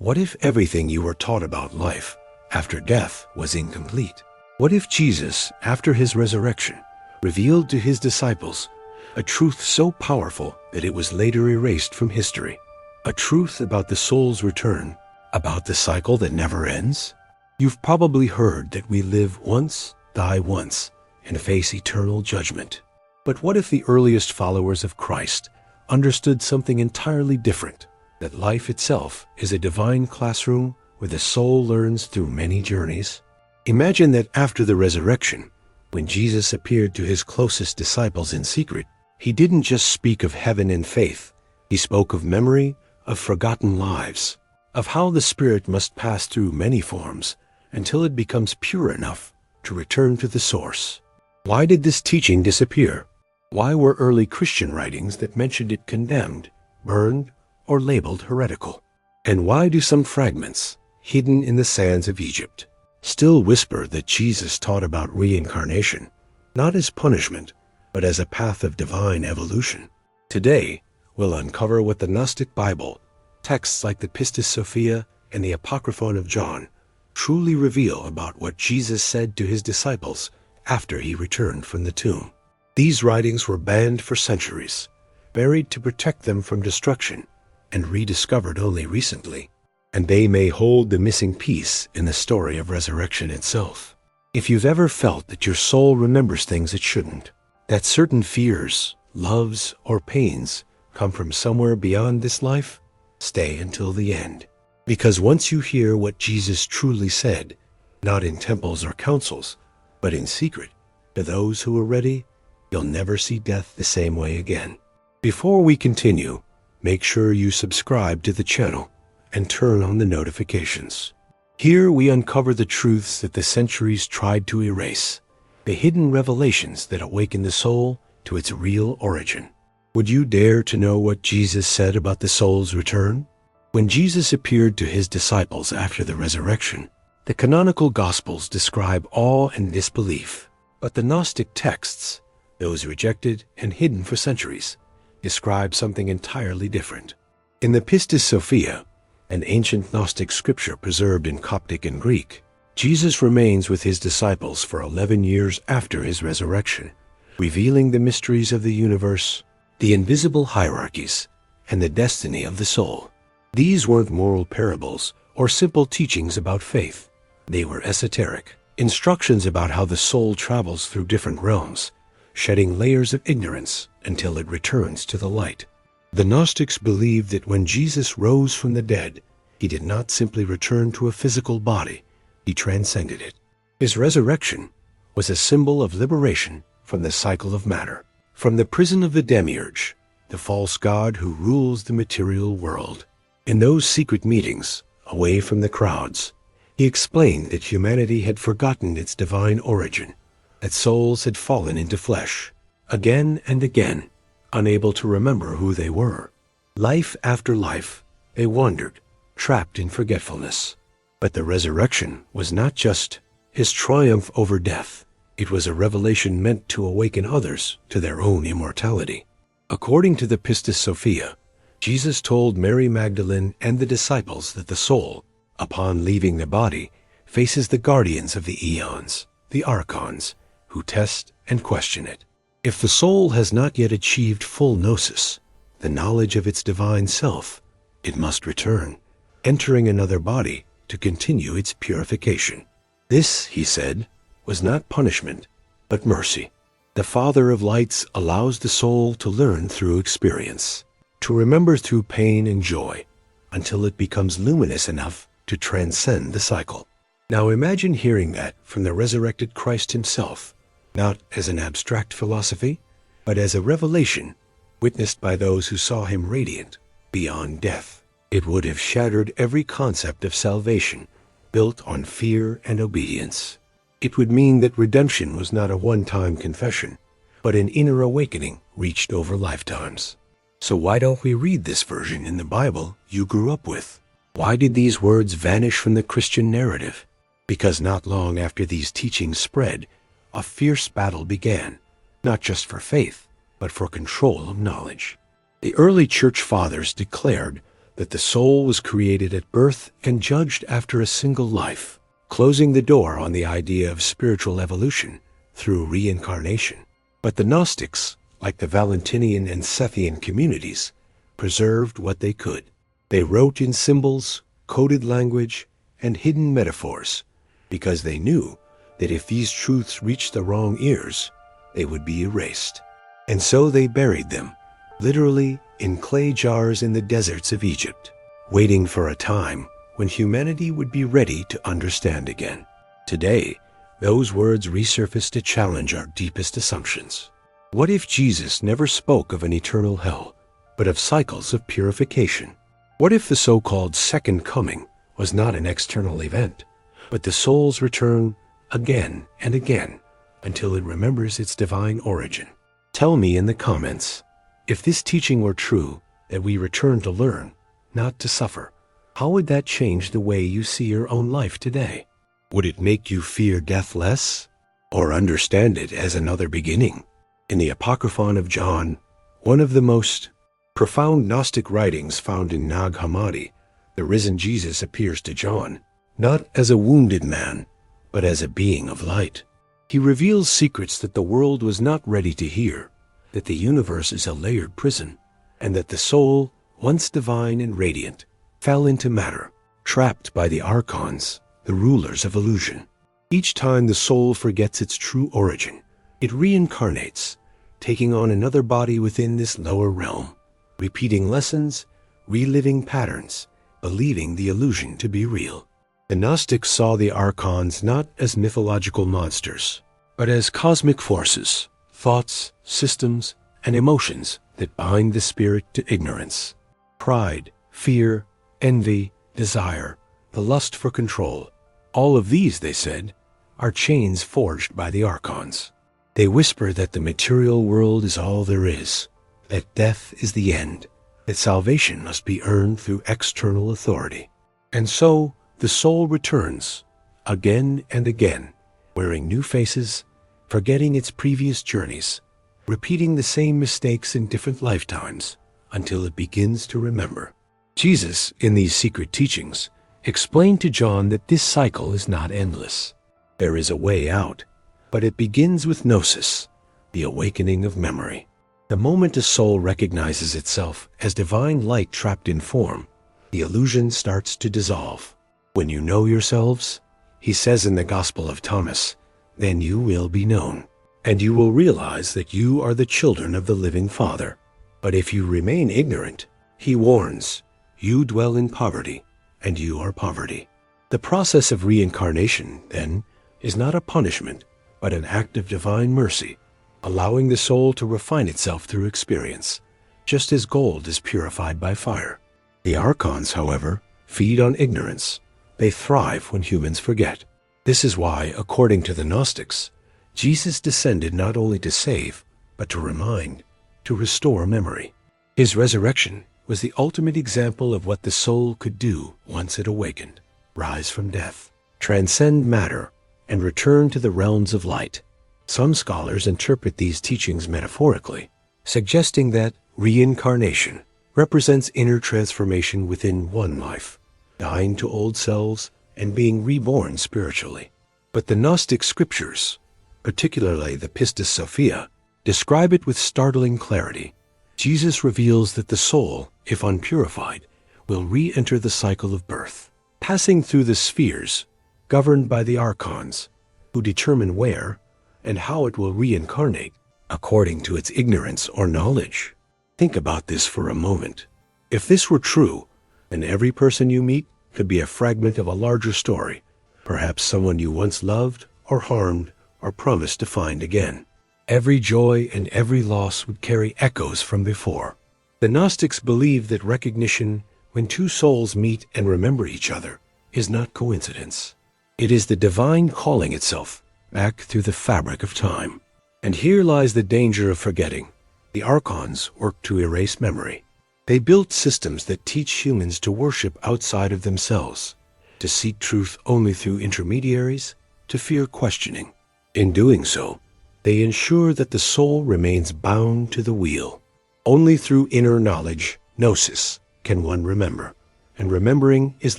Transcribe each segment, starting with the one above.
What if everything you were taught about life after death was incomplete? What if Jesus, after his resurrection, revealed to his disciples a truth so powerful that it was later erased from history? A truth about the soul's return, about the cycle that never ends? You've probably heard that we live once, die once, and face eternal judgment. But what if the earliest followers of Christ understood something entirely different? That life itself is a divine classroom where the soul learns through many journeys? Imagine that after the resurrection, when Jesus appeared to his closest disciples in secret, he didn't just speak of heaven and faith. He spoke of memory, of forgotten lives, of how the spirit must pass through many forms until it becomes pure enough to return to the source. Why did this teaching disappear? Why were early Christian writings that mentioned it condemned, burned, or labeled heretical? And why do some fragments, hidden in the sands of Egypt, still whisper that Jesus taught about reincarnation, not as punishment, but as a path of divine evolution? Today, we'll uncover what the Gnostic Bible, texts like the Pistis Sophia and the Apocryphon of John, truly reveal about what Jesus said to his disciples after he returned from the tomb. These writings were banned for centuries, buried to protect them from destruction, and rediscovered only recently, and they may hold the missing piece in the story of resurrection itself. If you've ever felt that your soul remembers things it shouldn't, that certain fears, loves, or pains come from somewhere beyond this life, stay until the end. Because once you hear what Jesus truly said, not in temples or councils, but in secret, to those who are ready, you'll never see death the same way again. Before we continue, make sure you subscribe to the channel and turn on the notifications. Here we uncover the truths that the centuries tried to erase, the hidden revelations that awaken the soul to its real origin. Would you dare to know what Jesus said about the soul's return? When Jesus appeared to his disciples after the resurrection, the canonical Gospels describe awe and disbelief, but the Gnostic texts, those rejected and hidden for centuries, describe something entirely different. In the Pistis Sophia, an ancient Gnostic scripture preserved in Coptic and Greek, Jesus remains with his disciples for 11 years after his resurrection, revealing the mysteries of the universe, the invisible hierarchies, and the destiny of the soul. These weren't moral parables or simple teachings about faith. They were esoteric, instructions about how the soul travels through different realms, shedding layers of ignorance until it returns to the light. The Gnostics believed that when Jesus rose from the dead, he did not simply return to a physical body, he transcended it. His resurrection was a symbol of liberation from the cycle of matter, from the prison of the demiurge, the false god who rules the material world. In those secret meetings, away from the crowds, he explained that humanity had forgotten its divine origin, that souls had fallen into flesh, again and again, unable to remember who they were. Life after life, they wandered, trapped in forgetfulness. But the resurrection was not just his triumph over death. It was a revelation meant to awaken others to their own immortality. According to the Pistis Sophia, Jesus told Mary Magdalene and the disciples that the soul, upon leaving the body, faces the guardians of the eons, the Archons, who test and question it. If the soul has not yet achieved full gnosis, the knowledge of its divine self, it must return, entering another body to continue its purification. This, he said, was not punishment, but mercy. The Father of Lights allows the soul to learn through experience, to remember through pain and joy, until it becomes luminous enough to transcend the cycle. Now imagine hearing that from the resurrected Christ himself, not as an abstract philosophy, but as a revelation witnessed by those who saw him radiant beyond death. It would have shattered every concept of salvation built on fear and obedience. It would mean that redemption was not a one-time confession, but an inner awakening reached over lifetimes. So why don't we read this version in the Bible you grew up with? Why did these words vanish from the Christian narrative? Because not long after these teachings spread, a fierce battle began, not just for faith, but for control of knowledge. The early church fathers declared that the soul was created at birth and judged after a single life, closing the door on the idea of spiritual evolution through reincarnation. But the Gnostics, like the Valentinian and Sethian communities, preserved what they could. They wrote in symbols, coded language, and hidden metaphors, because they knew that if these truths reached the wrong ears, they would be erased. And so they buried them, literally in clay jars in the deserts of Egypt, waiting for a time when humanity would be ready to understand again. Today, those words resurface to challenge our deepest assumptions. What if Jesus never spoke of an eternal hell, but of cycles of purification? What if the so-called second coming was not an external event, but the soul's return again and again until it remembers its divine origin? Tell me in the comments, if this teaching were true, that we return to learn, not to suffer, how would that change the way you see your own life today? Would it make you fear death less, or understand it as another beginning? In the Apocryphon of John, one of the most profound Gnostic writings found in Nag Hammadi, the risen Jesus appears to John, not as a wounded man, but as a being of light. He reveals secrets that the world was not ready to hear, that the universe is a layered prison, and that the soul, once divine and radiant, fell into matter, trapped by the Archons, the rulers of illusion. Each time the soul forgets its true origin, it reincarnates, taking on another body within this lower realm, repeating lessons, reliving patterns, believing the illusion to be real. The Gnostics saw the Archons not as mythological monsters, but as cosmic forces, thoughts, systems, and emotions that bind the spirit to ignorance. Pride, fear, envy, desire, the lust for control, all of these, they said, are chains forged by the Archons. They whisper that the material world is all there is, that death is the end, that salvation must be earned through external authority. And so the soul returns, again and again, wearing new faces, forgetting its previous journeys, repeating the same mistakes in different lifetimes, until it begins to remember. Jesus, in these secret teachings, explained to John that this cycle is not endless. There is a way out, but it begins with Gnosis, the awakening of memory. The moment a soul recognizes itself as divine light trapped in form, the illusion starts to dissolve. When you know yourselves, he says in the Gospel of Thomas, then you will be known, and you will realize that you are the children of the living Father. But if you remain ignorant, he warns, you dwell in poverty, and you are poverty. The process of reincarnation, then, is not a punishment, but an act of divine mercy, allowing the soul to refine itself through experience, just as gold is purified by fire. The Archons, however, feed on ignorance. They thrive when humans forget. This is why, according to the Gnostics, Jesus descended not only to save, but to remind, to restore memory. His resurrection was the ultimate example of what the soul could do once it awakened: rise from death, transcend matter, and return to the realms of light. Some scholars interpret these teachings metaphorically, suggesting that reincarnation represents inner transformation within one life, dying to old selves and being reborn spiritually. But the Gnostic scriptures, particularly the Pistis Sophia, describe it with startling clarity. Jesus reveals that the soul, if unpurified, will re-enter the cycle of birth, passing through the spheres governed by the Archons, who determine where and how it will reincarnate according to its ignorance or knowledge. Think about this for a moment. If this were true, then every person you meet could be a fragment of a larger story, perhaps someone you once loved or harmed or promised to find again. Every joy and every loss would carry echoes from before. The Gnostics believe that recognition, when two souls meet and remember each other, is not coincidence. It is the divine calling itself back through the fabric of time. And here lies the danger of forgetting. The Archons work to erase memory. They built systems that teach humans to worship outside of themselves, to seek truth only through intermediaries, to fear questioning. In doing so, they ensure that the soul remains bound to the wheel. Only through inner knowledge, gnosis, can one remember, and remembering is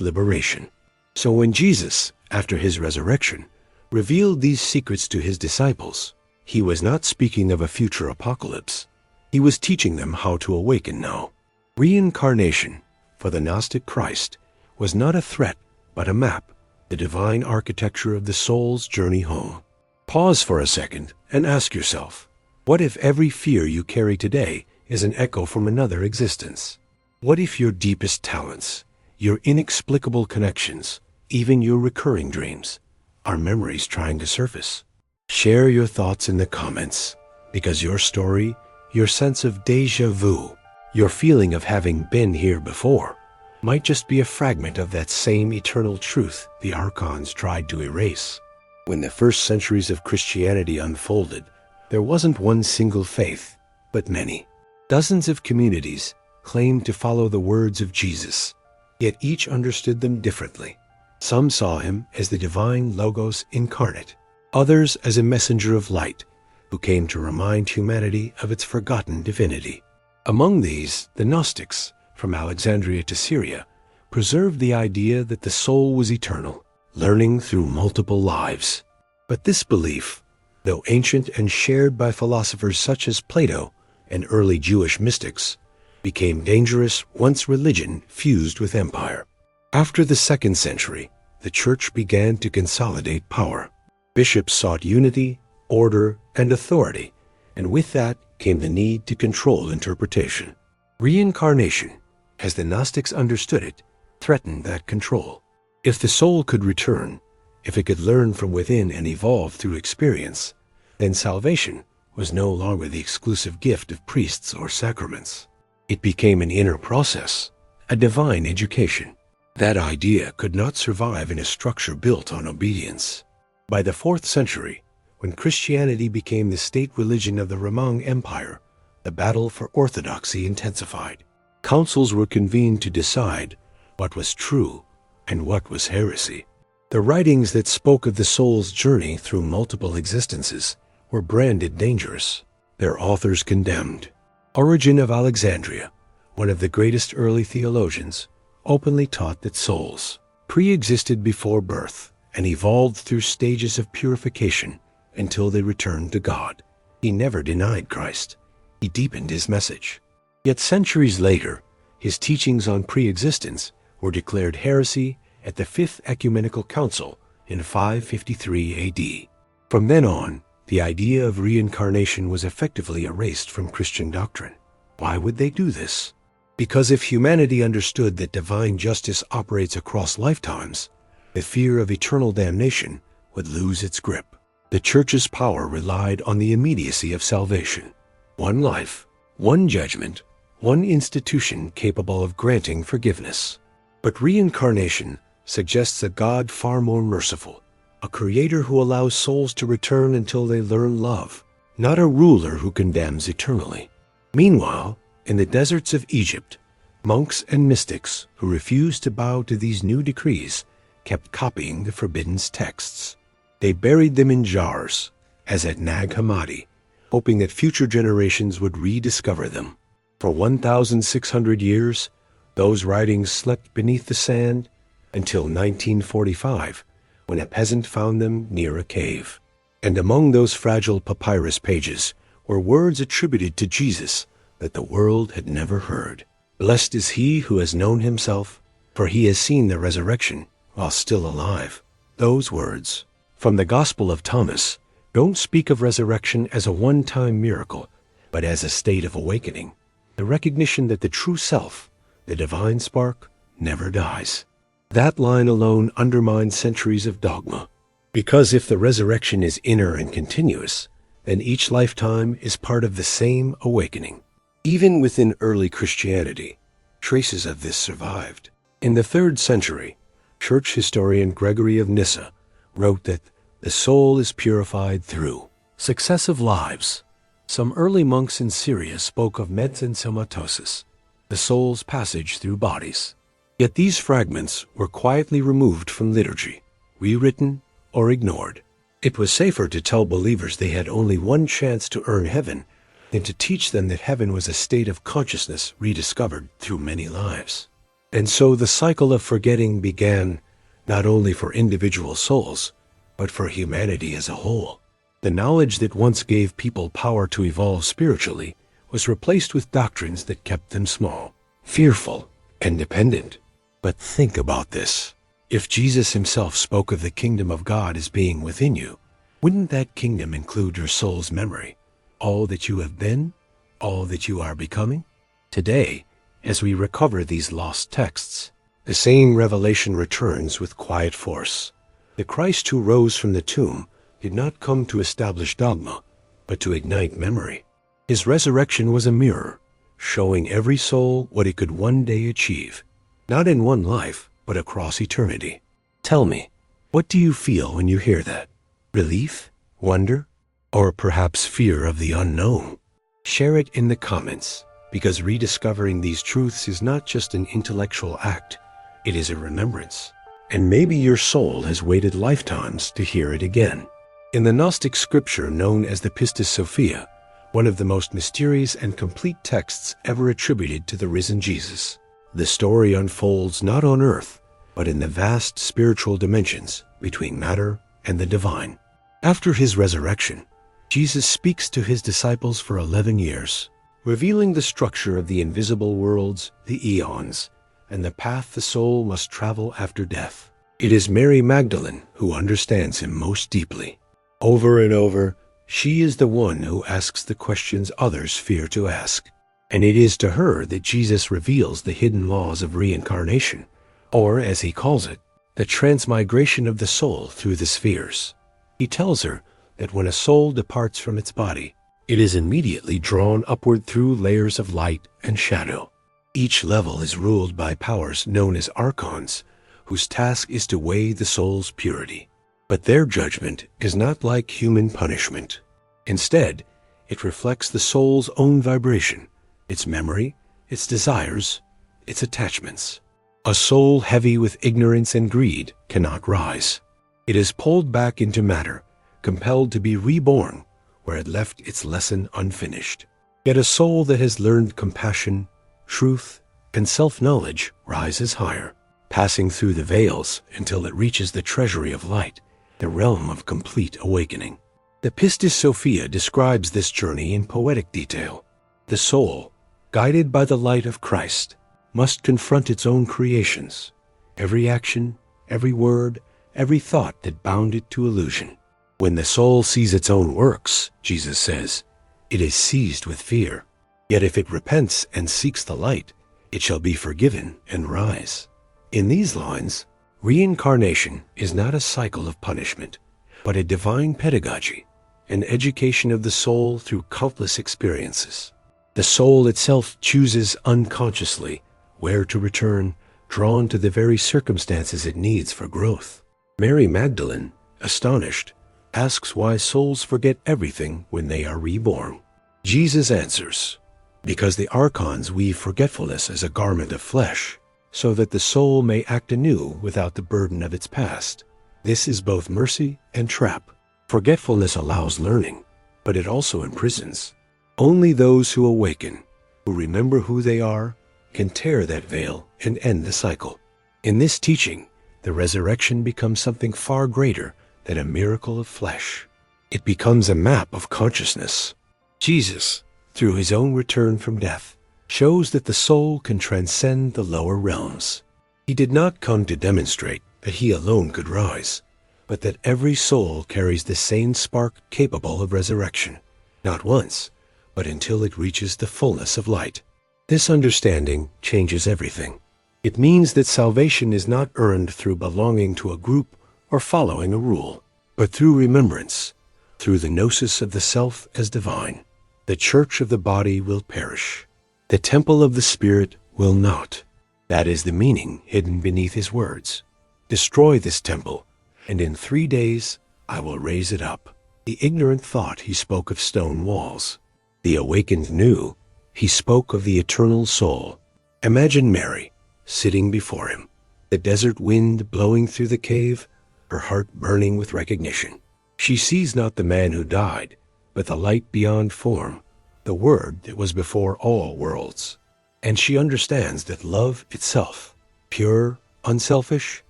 liberation. So when Jesus, after his resurrection, revealed these secrets to his disciples, he was not speaking of a future apocalypse. He was teaching them how to awaken now. Reincarnation, for the Gnostic Christ, was not a threat, but a map, the divine architecture of the soul's journey home. Pause for a second and ask yourself, what if every fear you carry today is an echo from another existence? What if your deepest talents, your inexplicable connections, even your recurring dreams, are memories trying to surface? Share your thoughts in the comments, because your story, your sense of déjà vu, your feeling of having been here before, might just be a fragment of that same eternal truth the Archons tried to erase. When the first centuries of Christianity unfolded, there wasn't one single faith, but many. Dozens of communities claimed to follow the words of Jesus, yet each understood them differently. Some saw him as the divine Logos incarnate, others as a messenger of light who came to remind humanity of its forgotten divinity. Among these, the Gnostics, from Alexandria to Syria, preserved the idea that the soul was eternal, learning through multiple lives. But this belief, though ancient and shared by philosophers such as Plato and early Jewish mystics, became dangerous once religion fused with empire. After the 2nd century, the Church began to consolidate power. Bishops sought unity, order, and authority, and with that came the need to control interpretation. Reincarnation, as the Gnostics understood it, threatened that control. If the soul could return, if it could learn from within and evolve through experience, then salvation was no longer the exclusive gift of priests or sacraments. It became an inner process, a divine education. That idea could not survive in a structure built on obedience. By the 4th century, when Christianity became the state religion of the Roman Empire, the battle for orthodoxy intensified. Councils were convened to decide what was true and what was heresy. The writings that spoke of the soul's journey through multiple existences were branded dangerous, their authors condemned. Origen of Alexandria, one of the greatest early theologians, openly taught that souls pre-existed before birth and evolved through stages of purification until they returned to God. He never denied Christ. He deepened his message. Yet centuries later, his teachings on pre-existence were declared heresy at the 5th Ecumenical Council in 553 AD. From then on, the idea of reincarnation was effectively erased from Christian doctrine. Why would they do this? Because if humanity understood that divine justice operates across lifetimes, the fear of eternal damnation would lose its grip. The Church's power relied on the immediacy of salvation. One life, one judgment, one institution capable of granting forgiveness. But reincarnation suggests a God far more merciful, a creator who allows souls to return until they learn love, not a ruler who condemns eternally. Meanwhile, in the deserts of Egypt, monks and mystics who refused to bow to these new decrees kept copying the forbidden texts. They buried them in jars, as at Nag Hammadi, hoping that future generations would rediscover them. For 1,600 years, those writings slept beneath the sand until 1945, when a peasant found them near a cave. And among those fragile papyrus pages were words attributed to Jesus that the world had never heard. Blessed is he who has known himself, for he has seen the resurrection while still alive. Those words, from the Gospel of Thomas, don't speak of resurrection as a one-time miracle, but as a state of awakening, the recognition that the true self, the divine spark, never dies. That line alone undermines centuries of dogma, because if the resurrection is inner and continuous, then each lifetime is part of the same awakening. Even within early Christianity, traces of this survived. In the 3rd century, church historian Gregory of Nyssa wrote that the soul is purified through successive lives. Some early monks in Syria spoke of metempsychosis, the soul's passage through bodies. Yet these fragments were quietly removed from liturgy, rewritten or ignored. It was safer to tell believers they had only one chance to earn heaven than to teach them that heaven was a state of consciousness rediscovered through many lives. And so the cycle of forgetting began not only for individual souls, but for humanity as a whole. The knowledge that once gave people power to evolve spiritually was replaced with doctrines that kept them small, fearful, and dependent. But think about this. If Jesus himself spoke of the kingdom of God as being within you, wouldn't that kingdom include your soul's memory, all that you have been, all that you are becoming? Today, as we recover these lost texts, the same revelation returns with quiet force. The Christ who rose from the tomb did not come to establish dogma, but to ignite memory. His resurrection was a mirror, showing every soul what it could one day achieve, not in one life, but across eternity. Tell me, what do you feel when you hear that? Relief? Wonder? Or perhaps fear of the unknown? Share it in the comments, because rediscovering these truths is not just an intellectual act, it is a remembrance. And maybe your soul has waited lifetimes to hear it again. In the Gnostic scripture known as the Pistis Sophia, one of the most mysterious and complete texts ever attributed to the risen Jesus, the story unfolds not on earth, but in the vast spiritual dimensions between matter and the divine. After his resurrection, Jesus speaks to his disciples for 11 years, revealing the structure of the invisible worlds, the eons, and the path the soul must travel after death. It is Mary Magdalene who understands him most deeply. Over and over, she is the one who asks the questions others fear to ask. And it is to her that Jesus reveals the hidden laws of reincarnation, or as he calls it, the transmigration of the soul through the spheres. He tells her that when a soul departs from its body, it is immediately drawn upward through layers of light and shadow. Each level is ruled by powers known as Archons, whose task is to weigh the soul's purity. But their judgment is not like human punishment. Instead, it reflects the soul's own vibration, its memory, its desires, its attachments. A soul heavy with ignorance and greed cannot rise. It is pulled back into matter, compelled to be reborn where it left its lesson unfinished. Yet a soul that has learned compassion, truth, and self-knowledge rises higher, passing through the veils until it reaches the treasury of light, the realm of complete awakening. The Pistis Sophia describes this journey in poetic detail. The soul, guided by the light of Christ, must confront its own creations, every action, every word, every thought that bound it to illusion. When the soul sees its own works, Jesus says, it is seized with fear. Yet if it repents and seeks the light, it shall be forgiven and rise. In these lines, reincarnation is not a cycle of punishment, but a divine pedagogy, an education of the soul through countless experiences. The soul itself chooses unconsciously where to return, drawn to the very circumstances it needs for growth. Mary Magdalene, astonished, asks why souls forget everything when they are reborn. Jesus answers, because the Archons weave forgetfulness as a garment of flesh, so that the soul may act anew without the burden of its past. This is both mercy and trap. Forgetfulness allows learning, but it also imprisons. Only those who awaken, who remember who they are, can tear that veil and end the cycle. In this teaching, the resurrection becomes something far greater than a miracle of flesh. It becomes a map of consciousness. Jesus, through his own return from death, shows that the soul can transcend the lower realms. He did not come to demonstrate that he alone could rise, but that every soul carries the same spark capable of resurrection, not once, but until it reaches the fullness of light. This understanding changes everything. It means that salvation is not earned through belonging to a group or following a rule, but through remembrance, through the gnosis of the self as divine. The church of the body will perish. The temple of the spirit will not. That is the meaning hidden beneath his words. Destroy this temple, and in 3 days I will raise it up. The ignorant thought he spoke of stone walls. The awakened knew he spoke of the eternal soul. Imagine Mary sitting before him, the desert wind blowing through the cave, her heart burning with recognition. She sees not the man who died, but the light beyond form, the Word that was before all worlds. And she understands that love itself, pure, unselfish,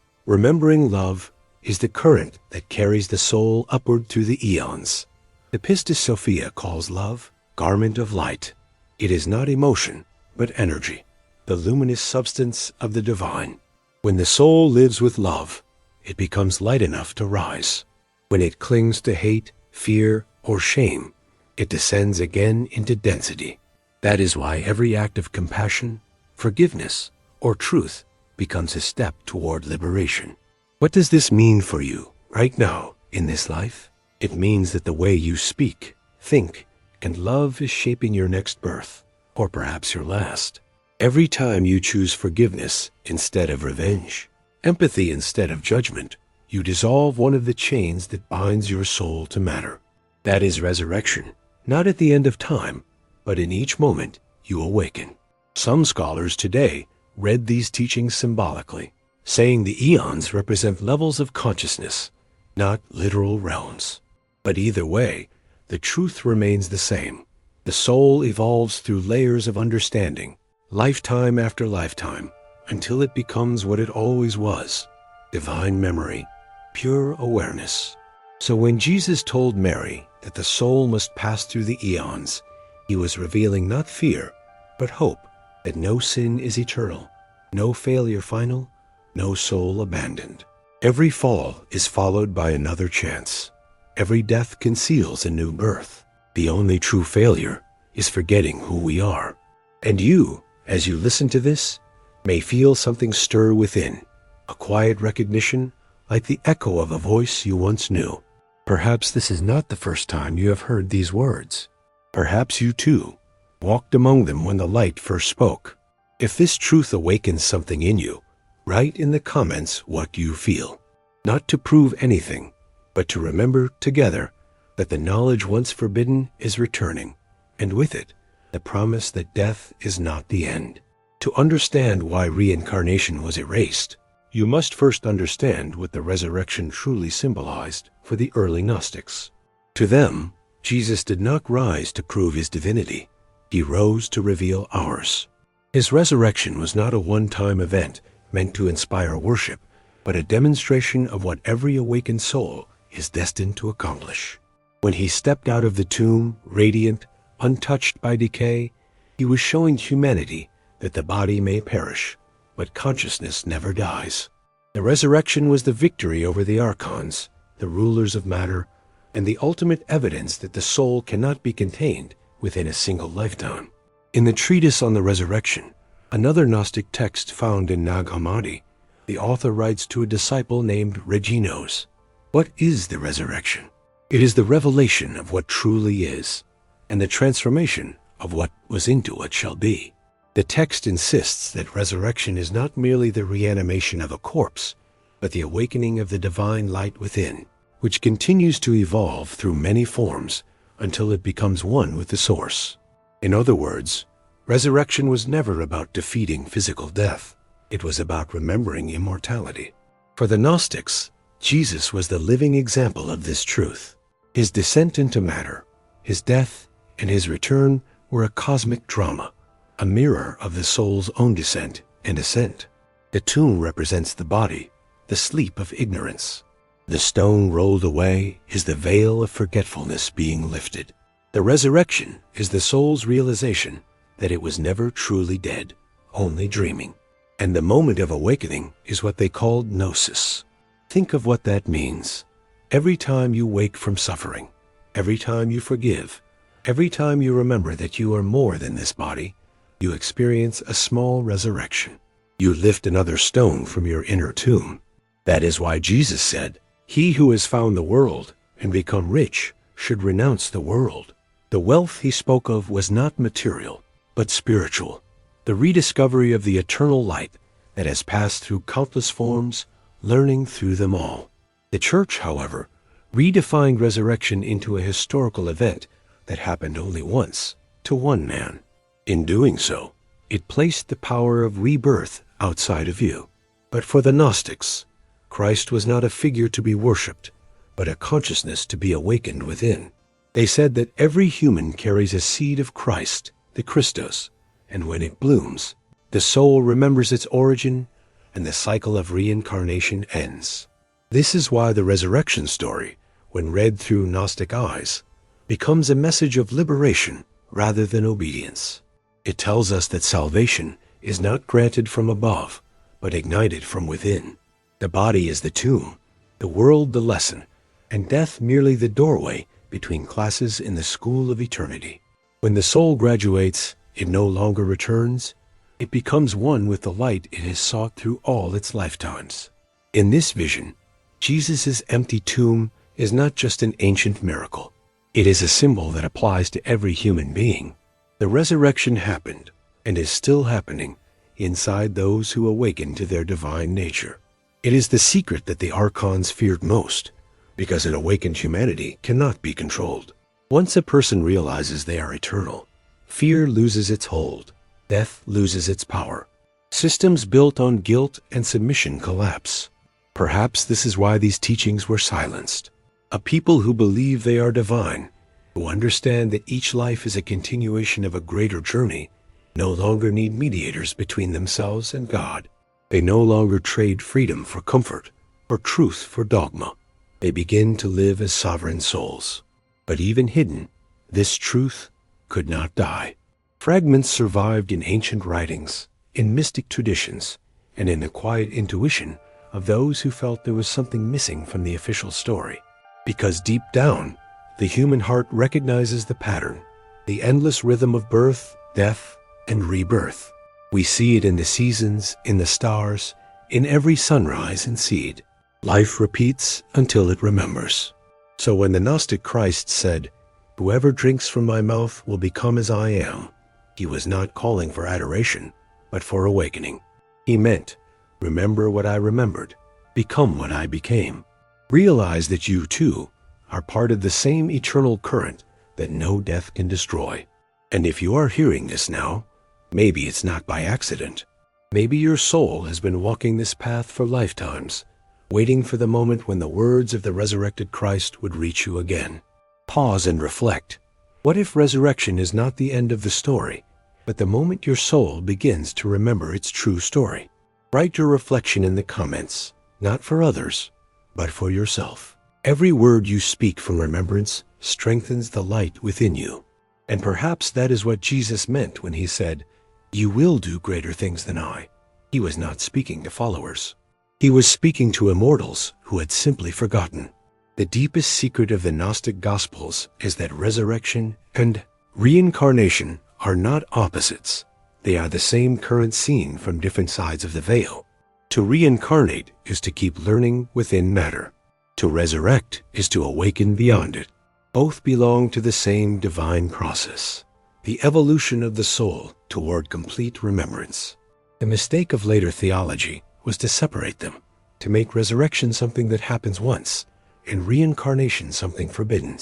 remembering love, is the current that carries the soul upward through the eons. The Pistis Sophia calls love garment of light. It is not emotion, but energy, the luminous substance of the divine. When the soul lives with love, it becomes light enough to rise. When it clings to hate, fear, or shame, it descends again into density. That is why every act of compassion, forgiveness, or truth becomes a step toward liberation. What does this mean for you right now in this life? It means that the way you speak, think, and love is shaping your next birth, or perhaps your last. Every time you choose forgiveness instead of revenge, empathy instead of judgment, you dissolve one of the chains that binds your soul to matter. That is resurrection, not at the end of time, but in each moment you awaken. Some scholars today read these teachings symbolically, saying the eons represent levels of consciousness, not literal realms. But either way, the truth remains the same. The soul evolves through layers of understanding, lifetime after lifetime, until it becomes what it always was, divine memory, pure awareness. So when Jesus told Mary that the soul must pass through the eons, he was revealing not fear, but hope that no sin is eternal, no failure final, no soul abandoned. Every fall is followed by another chance. Every death conceals a new birth. The only true failure is forgetting who we are. And you, as you listen to this, may feel something stir within, a quiet recognition like the echo of a voice you once knew. Perhaps this is not the first time you have heard these words. Perhaps you too walked among them when the light first spoke. If this truth awakens something in you, write in the comments what you feel. Not to prove anything, but to remember together that the knowledge once forbidden is returning, and with it, the promise that death is not the end. To understand why reincarnation was erased, you must first understand what the resurrection truly symbolized for the early Gnostics. To them, Jesus did not rise to prove his divinity. He rose to reveal ours. His resurrection was not a one-time event meant to inspire worship, but a demonstration of what every awakened soul is destined to accomplish. When he stepped out of the tomb, radiant, untouched by decay, he was showing humanity that the body may perish, but consciousness never dies. The resurrection was the victory over the Archons, the rulers of matter, and the ultimate evidence that the soul cannot be contained within a single lifetime. In the treatise on the resurrection, another Gnostic text found in Nag Hammadi, the author writes to a disciple named Reginos, "What is the resurrection? It is the revelation of what truly is, and the transformation of what was into what shall be." The text insists that resurrection is not merely the reanimation of a corpse, but the awakening of the divine light within, which continues to evolve through many forms until it becomes one with the source. In other words, resurrection was never about defeating physical death. It was about remembering immortality. For the Gnostics, Jesus was the living example of this truth. His descent into matter, his death, and his return were a cosmic drama, a mirror of the soul's own descent and ascent. The tomb represents the body, the sleep of ignorance. The stone rolled away is the veil of forgetfulness being lifted. The resurrection is the soul's realization that it was never truly dead, only dreaming. And the moment of awakening is what they called Gnosis. Think of what that means. Every time you wake from suffering, every time you forgive, every time you remember that you are more than this body, you experience a small resurrection. You lift another stone from your inner tomb. That is why Jesus said, "He who has found the world and become rich should renounce the world." The wealth he spoke of was not material, but spiritual, the rediscovery of the eternal light that has passed through countless forms, learning through them all. The Church, however, redefined resurrection into a historical event that happened only once, to one man. In doing so, it placed the power of rebirth outside of you. But for the Gnostics, Christ was not a figure to be worshipped, but a consciousness to be awakened within. They said that every human carries a seed of Christ, the Christos, and when it blooms, the soul remembers its origin and the cycle of reincarnation ends. This is why the resurrection story, when read through Gnostic eyes, becomes a message of liberation rather than obedience. It tells us that salvation is not granted from above, but ignited from within. The body is the tomb, the world the lesson, and death merely the doorway between classes in the school of eternity. When the soul graduates, it no longer returns. It becomes one with the light it has sought through all its lifetimes. In this vision, Jesus' empty tomb is not just an ancient miracle. It is a symbol that applies to every human being. The resurrection happened and is still happening inside those who awaken to their divine nature. It is the secret that the Archons feared most, because an awakened humanity cannot be controlled. Once a person realizes they are eternal, fear loses its hold, death loses its power. Systems built on guilt and submission collapse. Perhaps this is why these teachings were silenced. A people who believe they are divine, who understand that each life is a continuation of a greater journey, no longer need mediators between themselves and God. They no longer trade freedom for comfort, or truth for dogma. They begin to live as sovereign souls. But even hidden, this truth could not die. Fragments survived in ancient writings, in mystic traditions, and in the quiet intuition of those who felt there was something missing from the official story. Because deep down, the human heart recognizes the pattern, the endless rhythm of birth, death, and rebirth. We see it in the seasons, in the stars, in every sunrise and seed. Life repeats until it remembers. So when the Gnostic Christ said, "Whoever drinks from my mouth will become as I am," he was not calling for adoration, but for awakening. He meant, remember what I remembered, become what I became. Realize that you, too, are part of the same eternal current that no death can destroy. And if you are hearing this now, maybe it's not by accident. Maybe your soul has been walking this path for lifetimes, waiting for the moment when the words of the resurrected Christ would reach you again. Pause and reflect. What if resurrection is not the end of the story, but the moment your soul begins to remember its true story? Write your reflection in the comments, not for others, but for yourself. Every word you speak from remembrance strengthens the light within you. And perhaps that is what Jesus meant when he said, "You will do greater things than I." He was not speaking to followers. He was speaking to immortals who had simply forgotten. The deepest secret of the Gnostic Gospels is that resurrection and reincarnation are not opposites. They are the same current seen from different sides of the veil. To reincarnate is to keep learning within matter. To resurrect is to awaken beyond it. Both belong to the same divine process, the evolution of the soul toward complete remembrance. The mistake of later theology was to separate them, to make resurrection something that happens once, and reincarnation something forbidden.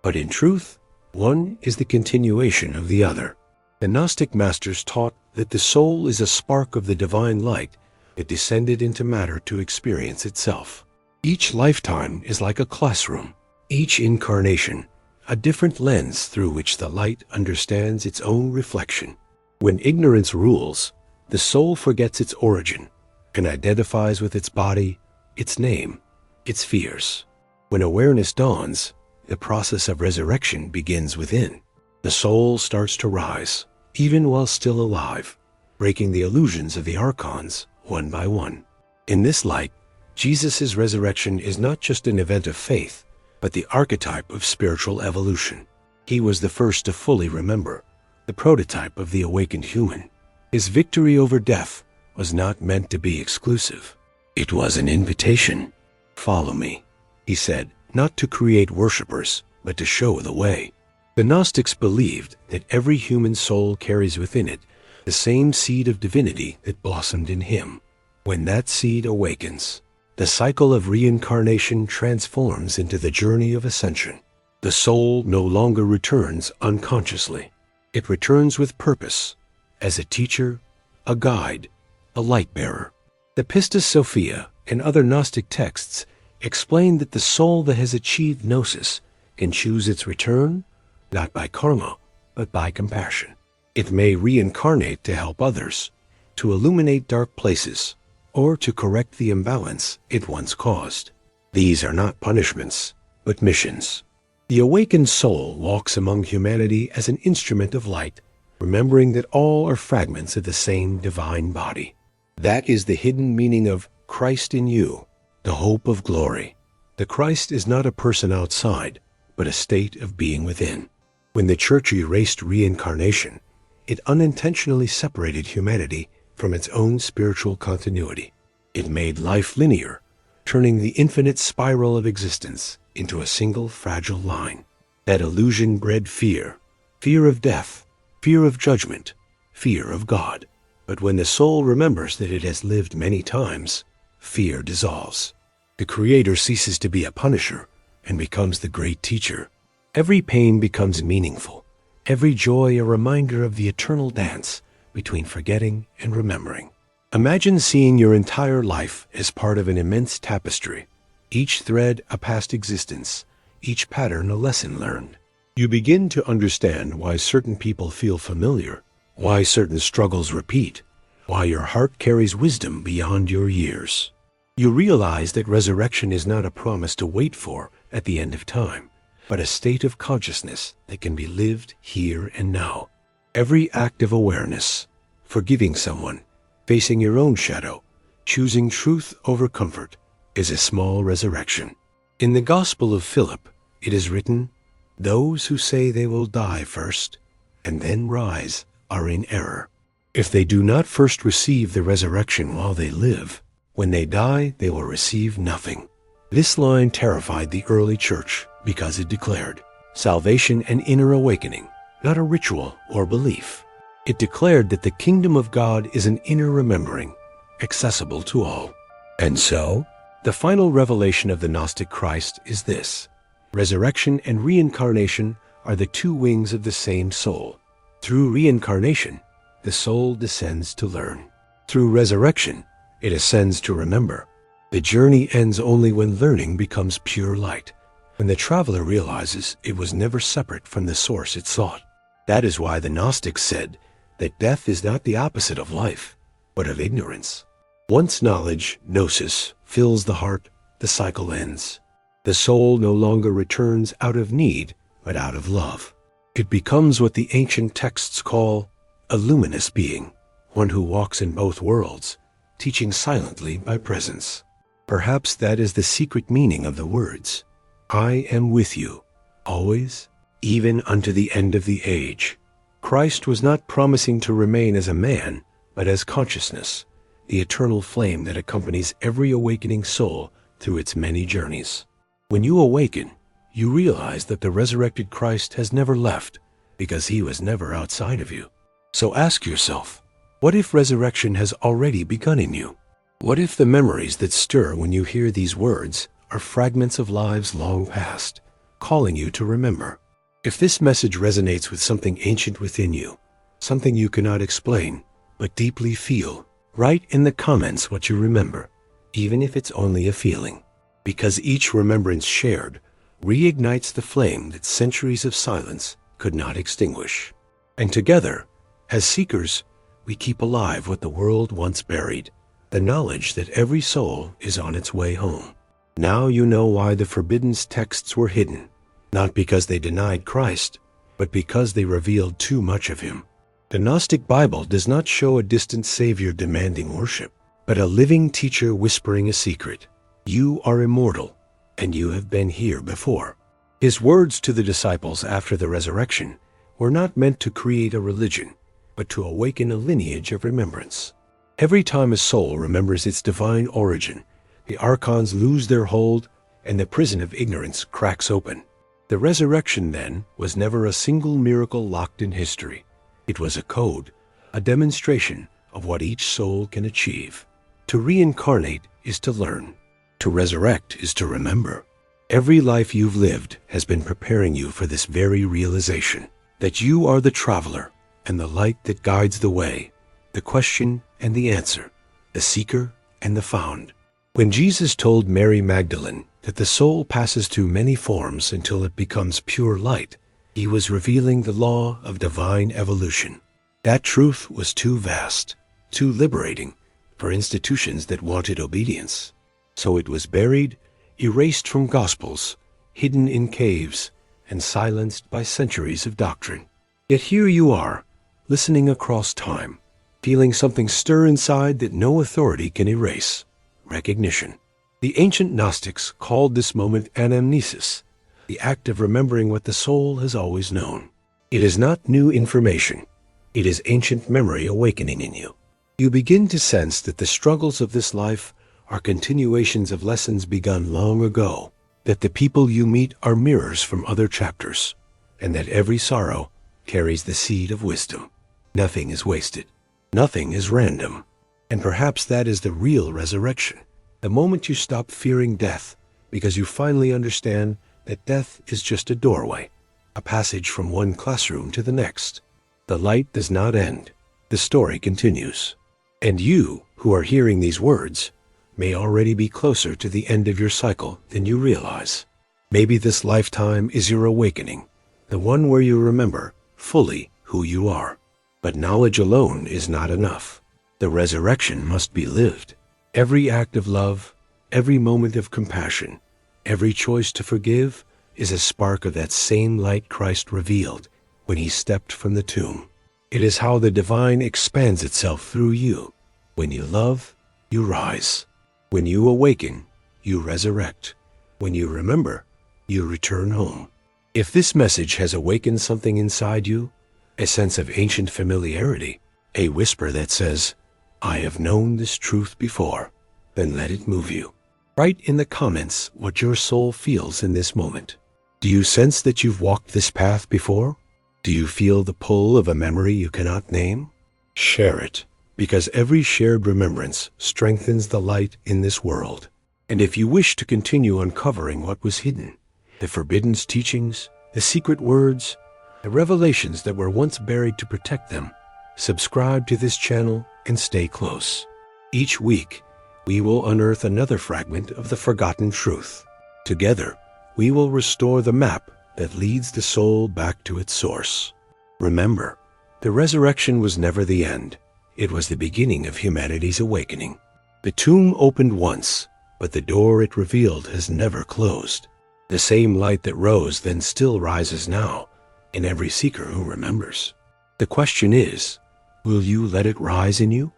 But in truth, one is the continuation of the other. The Gnostic masters taught that the soul is a spark of the divine light that descended into matter to experience itself. Each lifetime is like a classroom, each incarnation a different lens through which the light understands its own reflection. When ignorance rules, the soul forgets its origin and identifies with its body, its name, its fears. When awareness dawns, the process of resurrection begins within. The soul starts to rise, even while still alive, breaking the illusions of the Archons one by one. In this light, Jesus' resurrection is not just an event of faith, but the archetype of spiritual evolution. He was the first to fully remember, the prototype of the awakened human. His victory over death was not meant to be exclusive. It was an invitation. "Follow me," he said, not to create worshippers, but to show the way. The Gnostics believed that every human soul carries within it the same seed of divinity that blossomed in him. When that seed awakens, the cycle of reincarnation transforms into the journey of ascension. The soul no longer returns unconsciously. It returns with purpose, as a teacher, a guide, a light bearer. The Pistis Sophia and other Gnostic texts explain that the soul that has achieved gnosis can choose its return, not by karma, but by compassion. It may reincarnate to help others, to illuminate dark places, or to correct the imbalance it once caused. These are not punishments, but missions. The awakened soul walks among humanity as an instrument of light, remembering that all are fragments of the same divine body. That is the hidden meaning of Christ in you, the hope of glory. The Christ is not a person outside, but a state of being within. When the Church erased reincarnation, it unintentionally separated humanity from its own spiritual continuity. It made life linear, turning the infinite spiral of existence into a single fragile line. That illusion bred fear, fear of death, fear of judgment, fear of God. But when the soul remembers that it has lived many times, fear dissolves. The Creator ceases to be a punisher and becomes the great teacher. Every pain becomes meaningful, every joy a reminder of the eternal dance between forgetting and remembering. Imagine seeing your entire life as part of an immense tapestry, each thread a past existence, each pattern a lesson learned. You begin to understand why certain people feel familiar, why certain struggles repeat, why your heart carries wisdom beyond your years. You realize that resurrection is not a promise to wait for at the end of time, but a state of consciousness that can be lived here and now. Every act of awareness, forgiving someone, facing your own shadow, choosing truth over comfort, is a small resurrection. In the Gospel of Philip, it is written, "Those who say they will die first, and then rise, are in error. If they do not first receive the resurrection while they live, when they die they will receive nothing." This line terrified the early church because it declared salvation and inner awakening, not a ritual or belief. It declared that the kingdom of God is an inner remembering, accessible to all. And so, the final revelation of the Gnostic Christ is this: resurrection and reincarnation are the two wings of the same soul. Through reincarnation, the soul descends to learn. Through resurrection, it ascends to remember. The journey ends only when learning becomes pure light, when the traveler realizes it was never separate from the source it sought. That is why the Gnostics said that death is not the opposite of life, but of ignorance. Once knowledge, gnosis, fills the heart, the cycle ends. The soul no longer returns out of need, but out of love. It becomes what the ancient texts call a luminous being, one who walks in both worlds, teaching silently by presence. Perhaps that is the secret meaning of the words, "I am with you, always, even unto the end of the age." Christ was not promising to remain as a man, but as consciousness, the eternal flame that accompanies every awakening soul through its many journeys. When you awaken, you realize that the resurrected Christ has never left, because he was never outside of you. So ask yourself, what if resurrection has already begun in you? What if the memories that stir when you hear these words are fragments of lives long past, calling you to remember? If this message resonates with something ancient within you, something you cannot explain, but deeply feel, write in the comments what you remember, even if it's only a feeling. Because each remembrance shared reignites the flame that centuries of silence could not extinguish. And together, as seekers, we keep alive what the world once buried, the knowledge that every soul is on its way home. Now you know why the forbidden texts were hidden, not because they denied Christ, but because they revealed too much of him. The Gnostic Bible does not show a distant Savior demanding worship, but a living teacher whispering a secret. You are immortal, and you have been here before. His words to the disciples after the resurrection were not meant to create a religion, but to awaken a lineage of remembrance. Every time a soul remembers its divine origin, the Archons lose their hold and the prison of ignorance cracks open. The resurrection, then, was never a single miracle locked in history. It was a code, a demonstration of what each soul can achieve. To reincarnate is to learn. To resurrect is to remember. Every life you've lived has been preparing you for this very realization, that you are the traveler and the light that guides the way, the question and the answer, the seeker and the found. When Jesus told Mary Magdalene that the soul passes through many forms until it becomes pure light, he was revealing the law of divine evolution. That truth was too vast, too liberating for institutions that wanted obedience. So it was buried, erased from gospels, hidden in caves, and silenced by centuries of doctrine. Yet here you are, listening across time, feeling something stir inside that no authority can erase: recognition. The ancient Gnostics called this moment Anamnesis, the act of remembering what the soul has always known. It is not new information. It is ancient memory awakening in you. You begin to sense that the struggles of this life are continuations of lessons begun long ago, that the people you meet are mirrors from other chapters, and that every sorrow carries the seed of wisdom. Nothing is wasted. Nothing is random. And perhaps that is the real resurrection. The moment you stop fearing death, because you finally understand that death is just a doorway, a passage from one classroom to the next. The light does not end. The story continues. And you, who are hearing these words, may already be closer to the end of your cycle than you realize. Maybe this lifetime is your awakening, the one where you remember fully who you are. But knowledge alone is not enough. The resurrection must be lived. Every act of love, every moment of compassion, every choice to forgive is a spark of that same light Christ revealed when he stepped from the tomb. It is how the divine expands itself through you. When you love, you rise. When you awaken, you resurrect. When you remember, you return home. If this message has awakened something inside you, a sense of ancient familiarity, a whisper that says, "I have known this truth before," then let it move you. Write in the comments what your soul feels in this moment. Do you sense that you've walked this path before? Do you feel the pull of a memory you cannot name? Share it, because every shared remembrance strengthens the light in this world. And if you wish to continue uncovering what was hidden, the forbidden teachings, the secret words, the revelations that were once buried to protect them, subscribe to this channel and stay close. Each week, we will unearth another fragment of the forgotten truth. Together, we will restore the map that leads the soul back to its source. Remember, the resurrection was never the end. It was the beginning of humanity's awakening. The tomb opened once, but the door it revealed has never closed. The same light that rose then still rises now in every seeker who remembers. The question is, will you let it rise in you?